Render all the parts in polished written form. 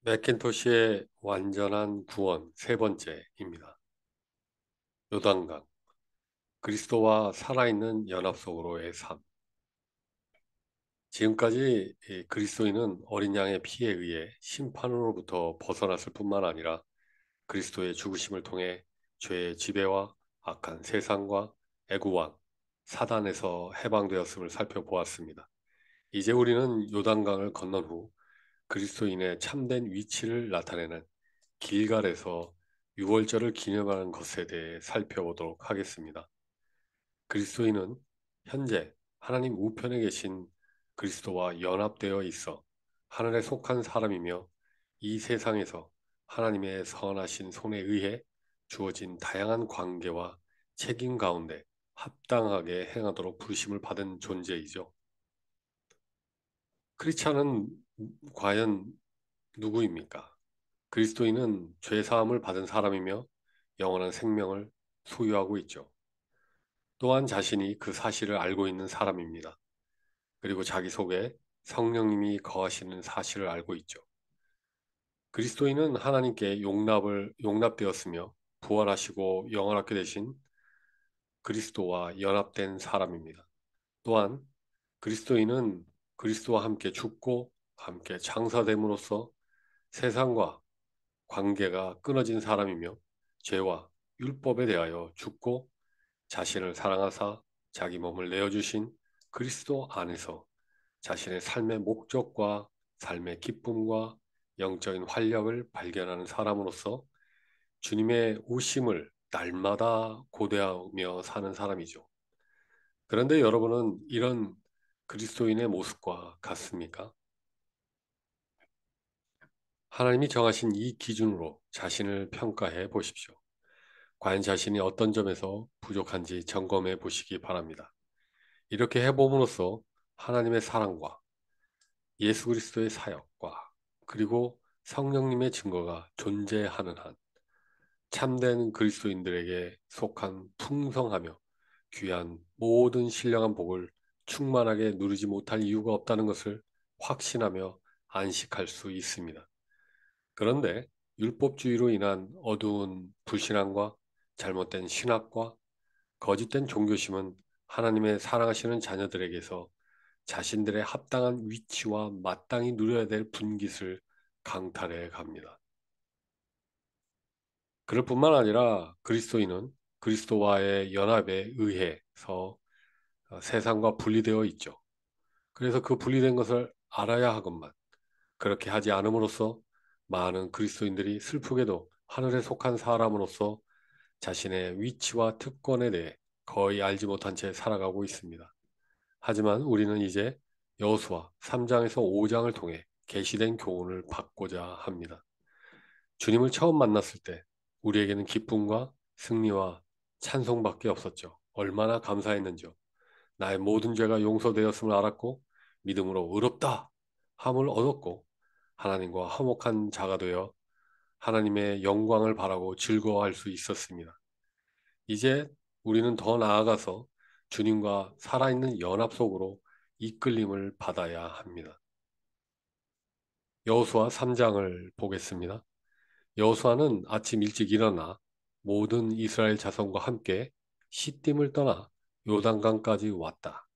맥킨토시의 완전한 구원 세 번째입니다. 요단강, 그리스도와 살아있는 연합 속으로의 삶. 지금까지 이 그리스도인은 어린 양의 피에 의해 심판으로부터 벗어났을 뿐만 아니라 그리스도의 죽으심을 통해 죄의 지배와 악한 세상과 애구왕, 사단에서 해방되었음을 살펴보았습니다. 이제 우리는 요단강을 건넌 후 그리스도인의 참된 위치를 나타내는 길갈에서 유월절을 기념하는 것에 대해 살펴보도록 하겠습니다. 그리스도인은 현재 하나님 우편에 계신 그리스도와 연합되어 있어 하늘에 속한 사람이며 이 세상에서 하나님의 선하신 손에 의해 주어진 다양한 관계와 책임 가운데 합당하게 행하도록 부르심을 받은 존재이죠. 크리스찬은 과연 누구입니까? 그리스도인은 죄 사함을 받은 사람이며 영원한 생명을 소유하고 있죠. 또한 자신이 그 사실을 알고 있는 사람입니다. 그리고 자기 속에 성령님이 거하시는 사실을 알고 있죠. 그리스도인은 하나님께 용납되었으며 부활하시고 영원하게 되신 그리스도와 연합된 사람입니다. 또한 그리스도인은 그리스도와 함께 죽고 함께 장사됨으로써 세상과 관계가 끊어진 사람이며 죄와 율법에 대하여 죽고 자신을 사랑하사 자기 몸을 내어주신 그리스도 안에서 자신의 삶의 목적과 삶의 기쁨과 영적인 활력을 발견하는 사람으로서 주님의 오심을 날마다 고대하며 사는 사람이죠. 그런데 여러분은 이런 그리스도인의 모습과 같습니까? 하나님이 정하신 이 기준으로 자신을 평가해 보십시오. 과연 자신이 어떤 점에서 부족한지 점검해 보시기 바랍니다. 이렇게 해봄으로써 하나님의 사랑과 예수 그리스도의 사역과 그리고 성령님의 증거가 존재하는 한 참된 그리스도인들에게 속한 풍성하며 귀한 모든 신령한 복을 충만하게 누리지 못할 이유가 없다는 것을 확신하며 안식할 수 있습니다. 그런데 율법주의로 인한 어두운 불신앙과 잘못된 신학과 거짓된 종교심은 하나님의 사랑하시는 자녀들에게서 자신들의 합당한 위치와 마땅히 누려야 될 분깃을 강탈해 갑니다. 그럴 뿐만 아니라 그리스도인은 그리스도와의 연합에 의해서 세상과 분리되어 있죠. 그래서 그 분리된 것을 알아야 하건만 그렇게 하지 않음으로써 많은 그리스도인들이 슬프게도 하늘에 속한 사람으로서 자신의 위치와 특권에 대해 거의 알지 못한 채 살아가고 있습니다. 하지만 우리는 이제 여호수아 3장에서 5장을 통해 계시된 교훈을 받고자 합니다. 주님을 처음 만났을 때 우리에게는 기쁨과 승리와 찬송밖에 없었죠. 얼마나 감사했는지요. 나의 모든 죄가 용서되었음을 알았고 믿음으로 의롭다 함을 얻었고 하나님과 화목한 자가 되어 하나님의 영광을 바라고 즐거워할 수 있었습니다. 이제 우리는 더 나아가서 주님과 살아있는 연합 속으로 이끌림을 받아야 합니다. 여호수아 3장을 보겠습니다. 여호수아는 아침 일찍 일어나 모든 이스라엘 자손과 함께 시딤을 떠나 요단강까지 왔다.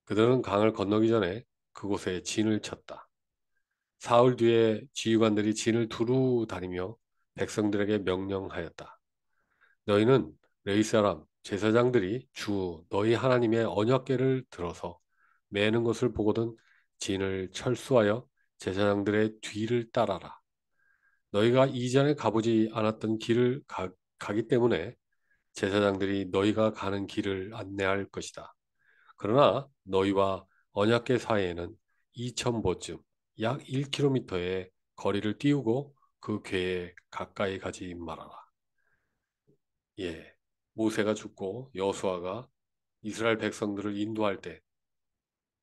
그들은 강을 건너기 전에 그곳에 진을 쳤다. 사흘 뒤에 지휘관들이 진을 두루 다니며 백성들에게 명령하였다. 너희는 레위 사람 제사장들이 주 너희 하나님의 언약궤를 들어서 매는 것을 보거든 진을 철수하여 제사장들의 뒤를 따라라. 너희가 이전에 가보지 않았던 길을 가기 때문에 제사장들이 너희가 가는 길을 안내할 것이다. 그러나 너희와 언약궤 사이에는 2,000보쯤 약 1km의 거리를 띄우고 그 궤에 가까이 가지 말아라. 예, 모세가 죽고 여호수아가 이스라엘 백성들을 인도할 때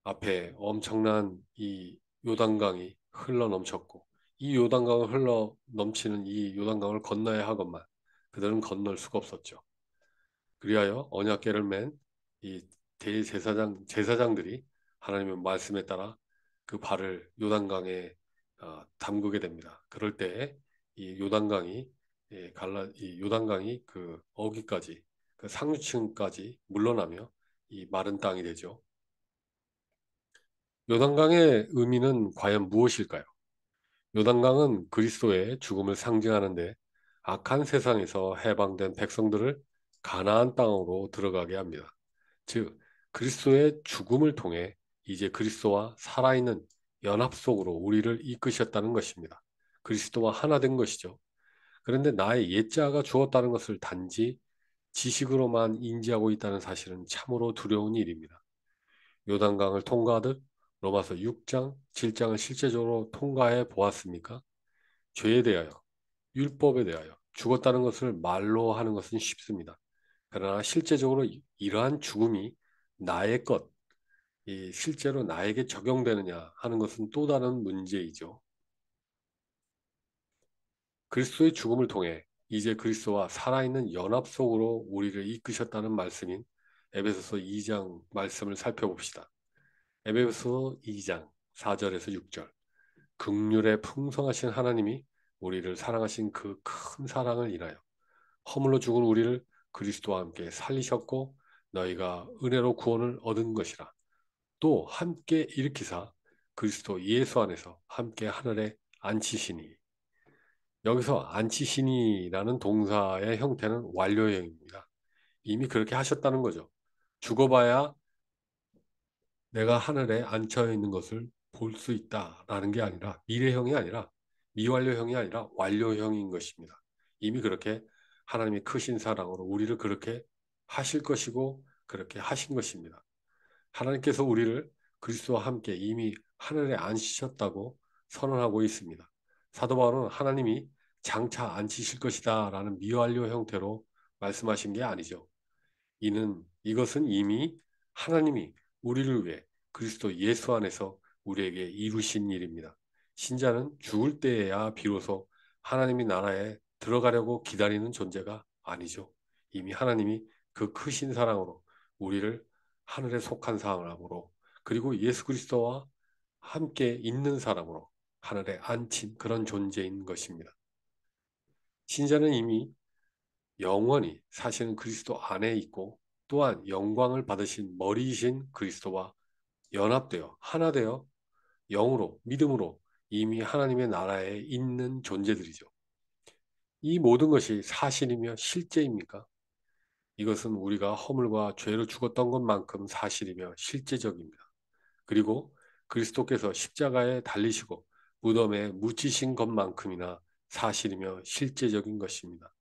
앞에 엄청난 이 요단강이 흘러 넘쳤고 이 요단강을 흘러 넘치는 이 요단강을 건너야 하건만 그들은 건널 수가 없었죠. 그리하여 언약궤를 맨 이 대제사장들이 하나님의 말씀에 따라 그 발을 요단강에 담그게 됩니다. 그럴 때 이 요단강이 이 요단강이 그 어기까지 그 상류층까지 물러나며 이 마른 땅이 되죠. 요단강의 의미는 과연 무엇일까요? 요단강은 그리스도의 죽음을 상징하는데 악한 세상에서 해방된 백성들을 가나안 땅으로 들어가게 합니다. 즉, 그리스도의 죽음을 통해 이제 그리스도와 살아있는 연합 속으로 우리를 이끄셨다는 것입니다. 그리스도와 하나 된 것이죠. 그런데 나의 옛자가 죽었다는 것을 단지 지식으로만 인지하고 있다는 사실은 참으로 두려운 일입니다. 요단강을 통과하듯 로마서 6장, 7장을 실제적으로 통과해 보았습니까? 죄에 대하여, 율법에 대하여 죽었다는 것을 말로 하는 것은 쉽습니다. 그러나 실제적으로 이러한 죽음이 나의 것, 이 실제로 나에게 적용되느냐 하는 것은 또 다른 문제이죠. 그리스도의 죽음을 통해 이제 그리스도와 살아있는 연합 속으로 우리를 이끄셨다는 말씀인 에베소서 2장 말씀을 살펴봅시다. 에베소서 2장 4절에서 6절. 긍휼에 풍성하신 하나님이 우리를 사랑하신 그 큰 사랑을 인하여 허물로 죽은 우리를 그리스도와 함께 살리셨고 너희가 은혜로 구원을 얻은 것이라. 또 함께 일으키사 그리스도 예수 안에서 함께 하늘에 앉히시니. 여기서 앉히시니라는 동사의 형태는 완료형입니다. 이미 그렇게 하셨다는 거죠. 죽어봐야 내가 하늘에 앉혀 있는 것을 볼 수 있다라는 게 아니라 미래형이 아니라 미완료형이 아니라 완료형인 것입니다. 이미 그렇게 하나님의 크신 사랑으로 우리를 그렇게 하실 것이고 그렇게 하신 것입니다. 하나님께서 우리를 그리스도와 함께 이미 하늘에 앉히셨다고 선언하고 있습니다. 사도 바울은 하나님이 장차 앉히실 것이다 라는 미완료 형태로 말씀하신 게 아니죠. 이것은 이미 하나님이 우리를 위해 그리스도 예수 안에서 우리에게 이루신 일입니다. 신자는 죽을 때에야 비로소 하나님의 나라에 들어가려고 기다리는 존재가 아니죠. 이미 하나님이 그 크신 사랑으로 우리를 하늘에 속한 사람으로 그리고 예수 그리스도와 함께 있는 사람으로 하늘에 앉힌 그런 존재인 것입니다. 신자는 이미 영원히 사실은 그리스도 안에 있고 또한 영광을 받으신 머리이신 그리스도와 연합되어 하나 되어 영으로 믿음으로 이미 하나님의 나라에 있는 존재들이죠. 이 모든 것이 사실이며 실제입니까? 이것은 우리가 허물과 죄로 죽었던 것만큼 사실이며 실제적입니다. 그리고 그리스도께서 십자가에 달리시고 무덤에 묻히신 것만큼이나 사실이며 실제적인 것입니다.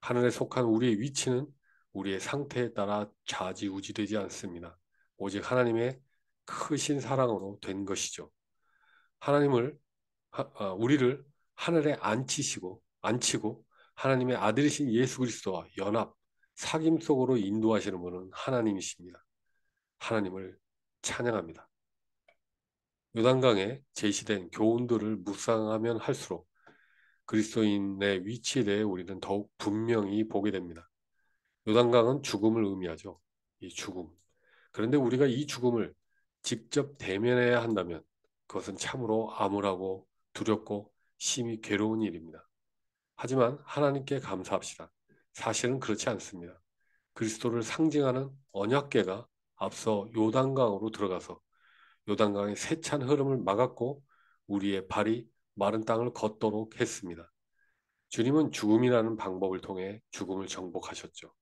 하늘에 속한 우리의 위치는 우리의 상태에 따라 좌지우지되지 않습니다. 오직 하나님의 크신 사랑으로 된 것이죠. 우리를 하늘에 앉히고 하나님의 아들이신 예수 그리스도와 연합, 사귐 속으로 인도하시는 분은 하나님이십니다. 하나님을 찬양합니다. 요단강에 제시된 교훈들을 묵상하면 할수록 그리스도인의 위치에 대해 우리는 더욱 분명히 보게 됩니다. 요단강은 죽음을 의미하죠. 이 죽음. 그런데 우리가 이 죽음을 직접 대면해야 한다면 그것은 참으로 암울하고 두렵고 심히 괴로운 일입니다. 하지만 하나님께 감사합시다. 사실은 그렇지 않습니다. 그리스도를 상징하는 언약궤가 앞서 요단강으로 들어가서 요단강의 세찬 흐름을 막았고 우리의 발이 마른 땅을 걷도록 했습니다. 주님은 죽음이라는 방법을 통해 죽음을 정복하셨죠.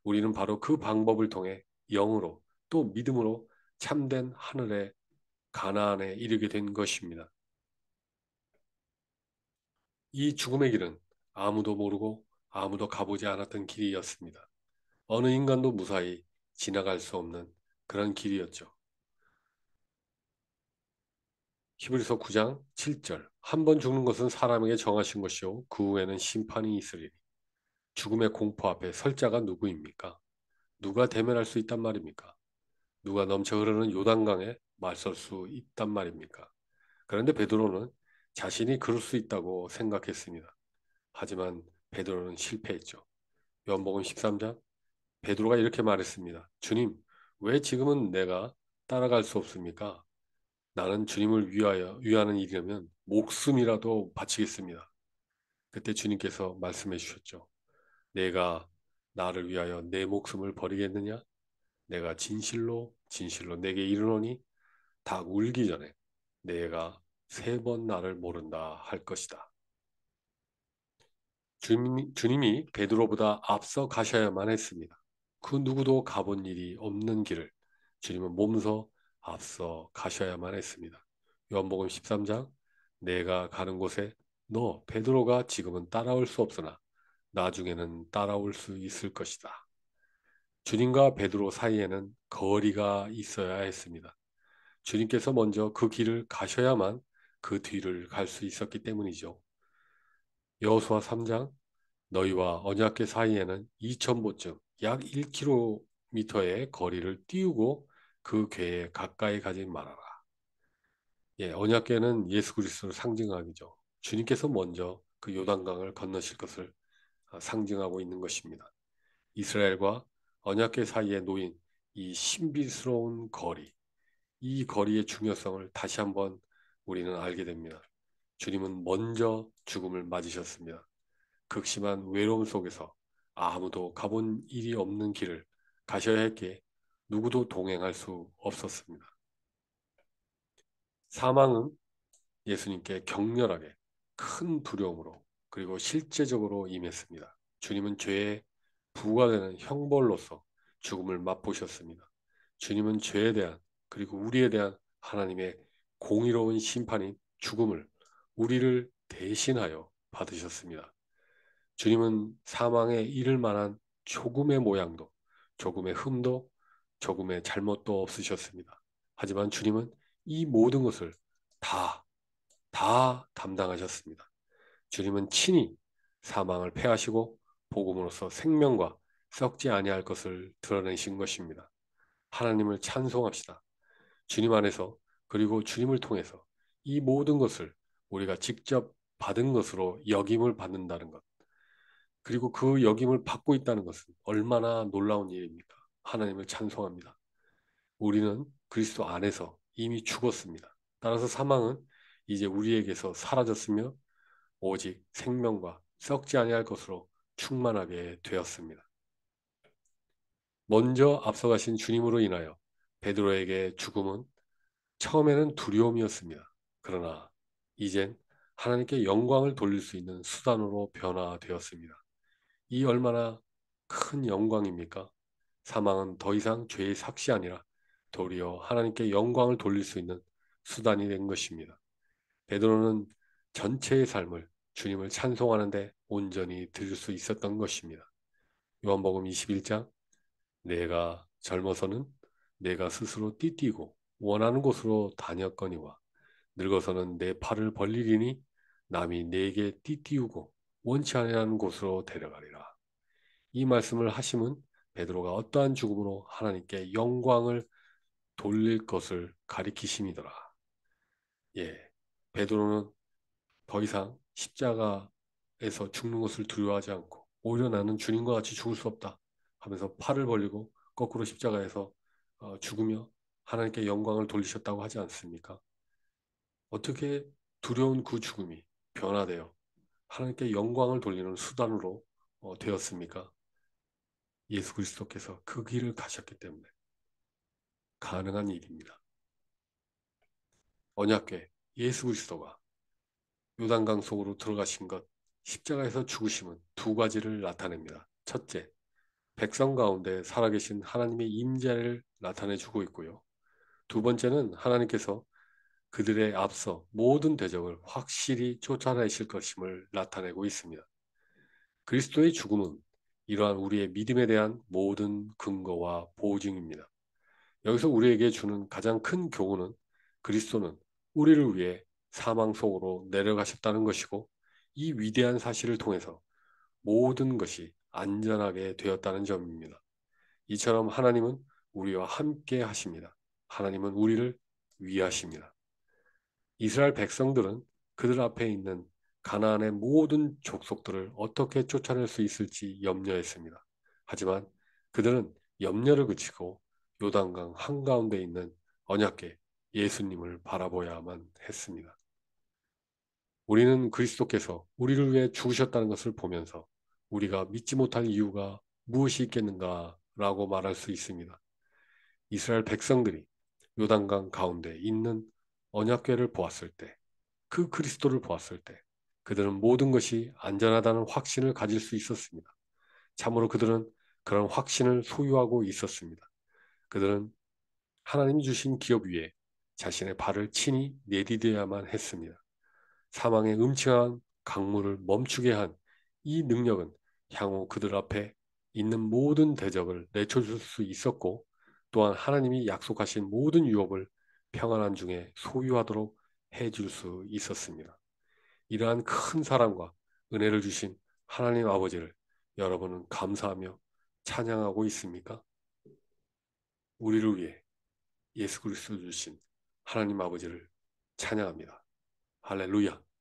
우리는 바로 그 방법을 통해 영으로 또 믿음으로 참된 하늘의 가나안에 이르게 된 것입니다. 이 죽음의 길은 아무도 모르고 아무도 가보지 않았던 길이었습니다. 어느 인간도 무사히 지나갈 수 없는 그런 길이었죠. 히브리서 9장 7절. 한 번 죽는 것은 사람에게 정하신 것이요 그 후에는 심판이 있으리니 죽음의 공포 앞에 설 자가 누구입니까? 누가 대면할 수 있단 말입니까? 누가 넘쳐 흐르는 요단강에 맞설 수 있단 말입니까? 그런데 베드로는 자신이 그럴 수 있다고 생각했습니다. 하지만 베드로는 실패했죠. 요한복음 13장 베드로가 이렇게 말했습니다. 주님, 왜 지금은 내가 따라갈 수 없습니까? 나는 주님을 위하는 일이라면 목숨이라도 바치겠습니다. 그때 주님께서 말씀해 주셨죠. 내가 나를 위하여 내 목숨을 버리겠느냐? 내가 진실로 진실로 내게 이르노니 닭 울기 전에 내가 3번 나를 모른다 할 것이다. 주님이 베드로보다 앞서 가셔야만 했습니다. 그 누구도 가본 일이 없는 길을 주님은 몸소 앞서 가셔야만 했습니다. 요한복음 13장 내가 가는 곳에 너 베드로가 지금은 따라올 수 없으나 나중에는 따라올 수 있을 것이다. 주님과 베드로 사이에는 거리가 있어야 했습니다. 주님께서 먼저 그 길을 가셔야만 그 뒤를 갈 수 있었기 때문이죠. 여호수아 3장 너희와 언약궤 사이에는 2000보쯤 약 1km의 거리를 띄우고 그 궤에 가까이 가지 말아라. 예, 언약궤는 예수 그리스도를 상징하기죠. 주님께서 먼저 그 요단강을 건너실 것을 상징하고 있는 것입니다. 이스라엘과 언약궤 사이에 놓인 이 신비스러운 거리, 이 거리의 중요성을 다시 한번 우리는 알게 됩니다. 주님은 먼저 죽음을 맞으셨습니다. 극심한 외로움 속에서 아무도 가본 일이 없는 길을 가셔야 했기에 누구도 동행할 수 없었습니다. 사망은 예수님께 격렬하게 큰 두려움으로 그리고 실제적으로 임했습니다. 주님은 죄의 부과되는 형벌로서 죽음을 맛보셨습니다. 주님은 죄에 대한 그리고 우리에 대한 하나님의 공의로운 심판인 죽음을 우리를 대신하여 받으셨습니다. 주님은 사망에 이를 만한 조금의 모양도, 조금의 흠도, 조금의 잘못도 없으셨습니다. 하지만 주님은 이 모든 것을 다, 다 담당하셨습니다. 주님은 친히 사망을 패하시고 복음으로써 생명과 썩지 아니할 것을 드러내신 것입니다. 하나님을 찬송합시다. 주님 안에서 그리고 주님을 통해서 이 모든 것을 우리가 직접 받은 것으로 역임을 받는다는 것. 그리고 그 역임을 받고 있다는 것은 얼마나 놀라운 일입니까? 하나님을 찬송합니다. 우리는 그리스도 안에서 이미 죽었습니다. 따라서 사망은 이제 우리에게서 사라졌으며 오직 생명과 썩지 아니할 것으로 충만하게 되었습니다. 먼저 앞서가신 주님으로 인하여 베드로에게 죽음은 처음에는 두려움이었습니다. 그러나 이젠 하나님께 영광을 돌릴 수 있는 수단으로 변화되었습니다. 이 얼마나 큰 영광입니까? 사망은 더 이상 죄의 삭시 아니라 도리어 하나님께 영광을 돌릴 수 있는 수단이 된 것입니다. 베드로는 전체의 삶을 주님을 찬송하는데 온전히 드릴 수 있었던 것입니다. 요한복음 21장 내가 젊어서는 내가 스스로 띠띠고 원하는 곳으로 다녔거니와 늙어서는 내 팔을 벌리리니 남이 내게 띠띠우고 원치 아니하는 곳으로 데려가리라. 이 말씀을 하심은 베드로가 어떠한 죽음으로 하나님께 영광을 돌릴 것을 가리키심이더라. 예, 베드로는 더 이상 십자가에서 죽는 것을 두려워하지 않고 오히려 나는 주님과 같이 죽을 수 없다 하면서 팔을 벌리고 거꾸로 십자가에서 죽으며 하나님께 영광을 돌리셨다고 하지 않습니까? 어떻게 두려운 그 죽음이 변화되어 하나님께 영광을 돌리는 수단으로 되었습니까? 예수 그리스도께서 그 길을 가셨기 때문에 가능한 일입니다. 언약궤 예수 그리스도가 요단강 속으로 들어가신 것, 십자가에서 죽으심은 두 가지를 나타냅니다. 첫째, 백성 가운데 살아계신 하나님의 임재를 나타내 주고 있고요. 두 번째는 하나님께서 그들의 앞서 모든 대적을 확실히 쫓아내실 것임을 나타내고 있습니다. 그리스도의 죽음은 이러한 우리의 믿음에 대한 모든 근거와 보증입니다. 여기서 우리에게 주는 가장 큰 교훈은 그리스도는 우리를 위해 사망 속으로 내려가셨다는 것이고 이 위대한 사실을 통해서 모든 것이 안전하게 되었다는 점입니다. 이처럼 하나님은 우리와 함께 하십니다. 하나님은 우리를 위하십니다. 이스라엘 백성들은 그들 앞에 있는 가나안의 모든 족속들을 어떻게 쫓아낼 수 있을지 염려했습니다. 하지만 그들은 염려를 그치고 요단강 한가운데 있는 언약궤 예수님을 바라보야만 했습니다. 우리는 그리스도께서 우리를 위해 죽으셨다는 것을 보면서 우리가 믿지 못할 이유가 무엇이 있겠는가라고 말할 수 있습니다. 이스라엘 백성들이 요단강 가운데 있는 언약궤를 보았을 때, 그 그리스도를 보았을 때 그들은 모든 것이 안전하다는 확신을 가질 수 있었습니다. 참으로 그들은 그런 확신을 소유하고 있었습니다. 그들은 하나님이 주신 기업 위에 자신의 발을 친히 내디뎌야만 했습니다. 사망의 음침한 강물을 멈추게 한 이 능력은 향후 그들 앞에 있는 모든 대적을 내쳐줄 수 있었고, 또한 하나님이 약속하신 모든 유업을 평안한 중에 소유하도록 해줄 수 있었습니다. 이러한 큰 사랑과 은혜를 주신 하나님 아버지를 여러분은 감사하며 찬양하고 있습니까? 우리를 위해 예수 그리스도 주신 하나님 아버지를 찬양합니다. 할렐루야.